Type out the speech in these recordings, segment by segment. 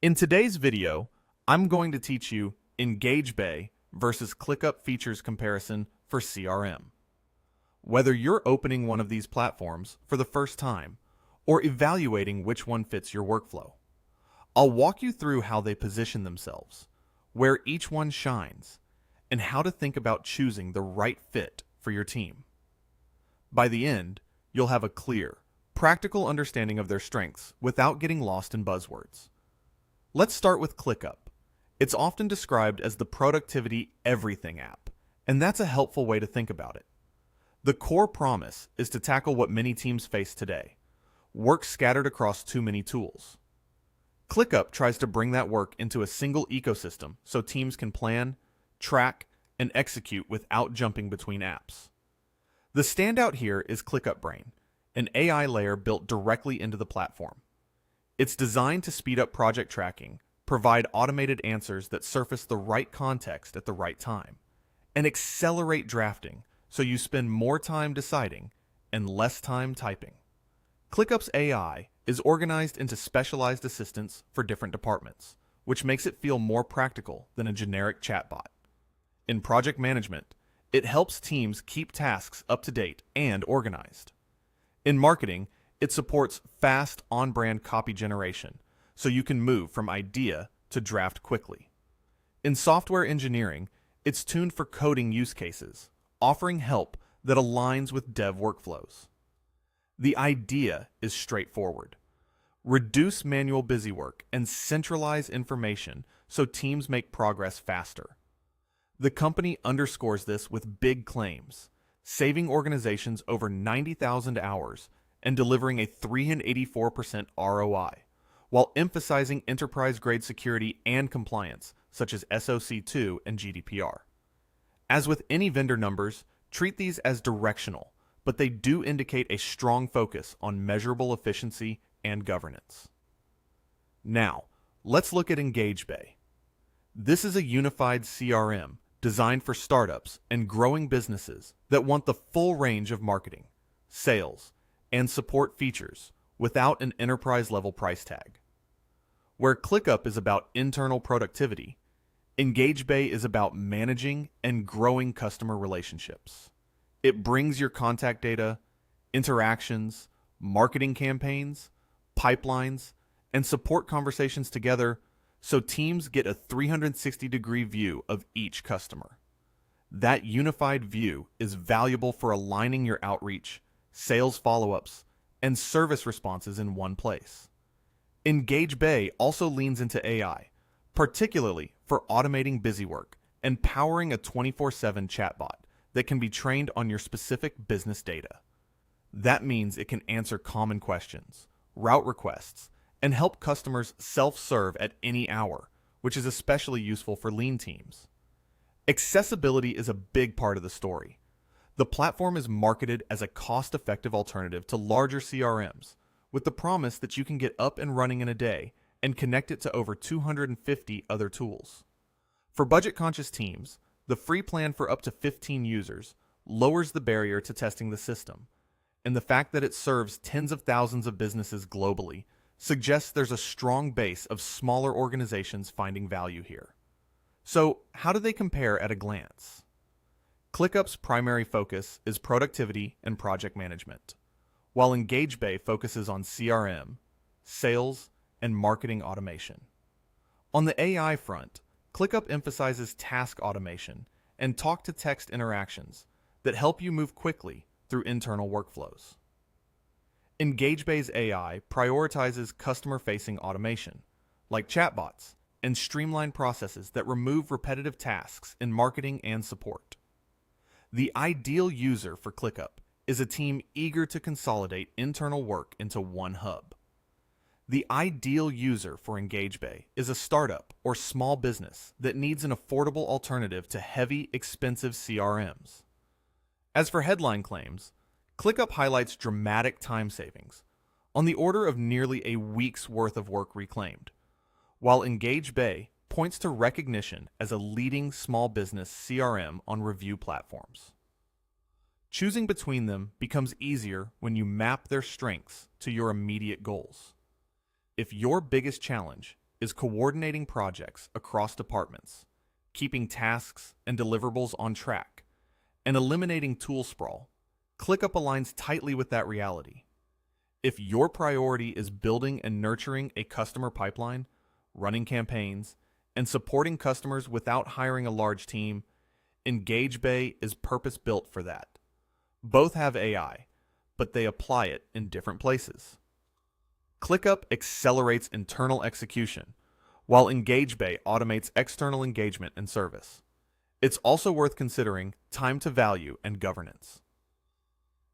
In today's video, I'm going to teach you EngageBay versus ClickUp features comparison for CRM. Whether you're opening one of these platforms for the first time or evaluating which one fits your workflow, I'll walk you through how they position themselves, where each one shines, and how to think about choosing the right fit for your team. By the end, you'll have a clear, practical understanding of their strengths without getting lost in buzzwords. Let's start with ClickUp. It's often described as the productivity everything app, and that's a helpful way to think about it. The core promise is to tackle what many teams face today: work scattered across too many tools. ClickUp tries to bring that work into a single ecosystem so teams can plan, track, and execute without jumping between apps. The standout here is ClickUp Brain, an AI layer built directly into the platform. It's designed to speed up project tracking, provide automated answers that surface the right context at the right time, and accelerate drafting so you spend more time deciding and less time typing. ClickUp's AI is organized into specialized assistants for different departments, which makes it feel more practical than a generic chatbot. In project management, it helps teams keep tasks up to date and organized. In marketing, it supports fast on-brand copy generation, so you can move from idea to draft quickly. In software engineering, it's tuned for coding use cases, offering help that aligns with dev workflows. The idea is straightforward: reduce manual busywork and centralize information so teams make progress faster. The company underscores this with big claims, saving organizations over 90,000 hours and delivering a 384% ROI, while emphasizing enterprise-grade security and compliance, such as SOC 2 and GDPR. As with any vendor numbers, treat these as directional, but they do indicate a strong focus on measurable efficiency and governance. Now, let's look at EngageBay. This is a unified CRM designed for startups and growing businesses that want the full range of marketing, sales, and support features without an enterprise-level price tag. Where ClickUp is about internal productivity, EngageBay is about managing and growing customer relationships. It brings your contact data, interactions, marketing campaigns, pipelines, and support conversations together so teams get a 360-degree view of each customer. That unified view is valuable for aligning your outreach, sales follow-ups, and service responses in one place. EngageBay also leans into AI, particularly for automating busywork and powering a 24/7 chatbot that can be trained on your specific business data. That means it can answer common questions, route requests, and help customers self-serve at any hour, which is especially useful for lean teams. Accessibility is a big part of the story. The platform is marketed as a cost-effective alternative to larger CRMs, with the promise that you can get up and running in a day and connect it to over 250 other tools. For budget-conscious teams, the free plan for up to 15 users lowers the barrier to testing the system, and the fact that it serves tens of thousands of businesses globally suggests there's a strong base of smaller organizations finding value here. So, how do they compare at a glance? ClickUp's primary focus is productivity and project management, while EngageBay focuses on CRM, sales, and marketing automation. On the AI front, ClickUp emphasizes task automation and talk-to-text interactions that help you move quickly through internal workflows. EngageBay's AI prioritizes customer-facing automation, like chatbots, and streamlined processes that remove repetitive tasks in marketing and support. The ideal user for ClickUp is a team eager to consolidate internal work into one hub. The ideal user for EngageBay is a startup or small business that needs an affordable alternative to heavy, expensive CRMs. As for headline claims, ClickUp highlights dramatic time savings, on the order of nearly a week's worth of work reclaimed, while EngageBay points to recognition as a leading small business CRM on review platforms. Choosing between them becomes easier when you map their strengths to your immediate goals. If your biggest challenge is coordinating projects across departments, keeping tasks and deliverables on track, and eliminating tool sprawl. ClickUp aligns tightly with that reality. If your priority is building and nurturing a customer pipeline, running campaigns, and supporting customers without hiring a large team, EngageBay is purpose-built for that. Both have AI, but they apply it in different places. ClickUp accelerates internal execution, while EngageBay automates external engagement and service. It's also worth considering time to value and governance.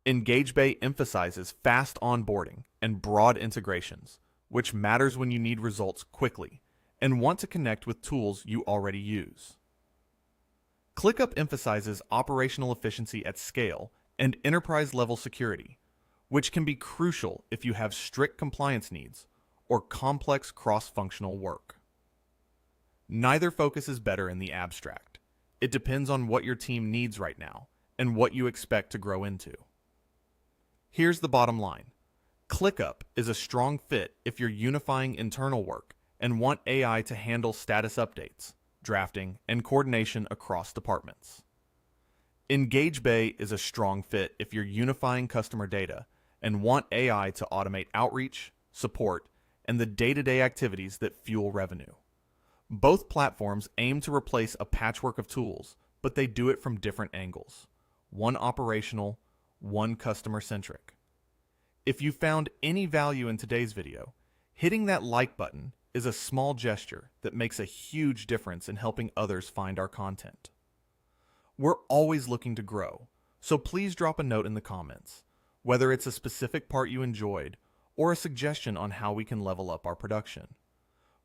EngageBay emphasizes fast onboarding and broad integrations, which matters when you need results quickly and want to connect with tools you already use. ClickUp emphasizes operational efficiency at scale and enterprise-level security, which can be crucial if you have strict compliance needs or complex cross-functional work. Neither focus is better in the abstract. It depends on what your team needs right now and what you expect to grow into. Here's the bottom line. ClickUp is a strong fit if you're unifying internal work and want AI to handle status updates, drafting, and coordination across departments. EngageBay is a strong fit if you're unifying customer data and want AI to automate outreach, support, and the day-to-day activities that fuel revenue. Both platforms aim to replace a patchwork of tools, but they do it from different angles. One operational, one customer-centric. If you found any value in today's video, hitting that like button is a small gesture that makes a huge difference in helping others find our content. We're always looking to grow, so please drop a note in the comments, whether it's a specific part you enjoyed or a suggestion on how we can level up our production.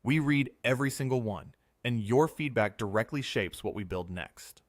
We read every single one, and your feedback directly shapes what we build next.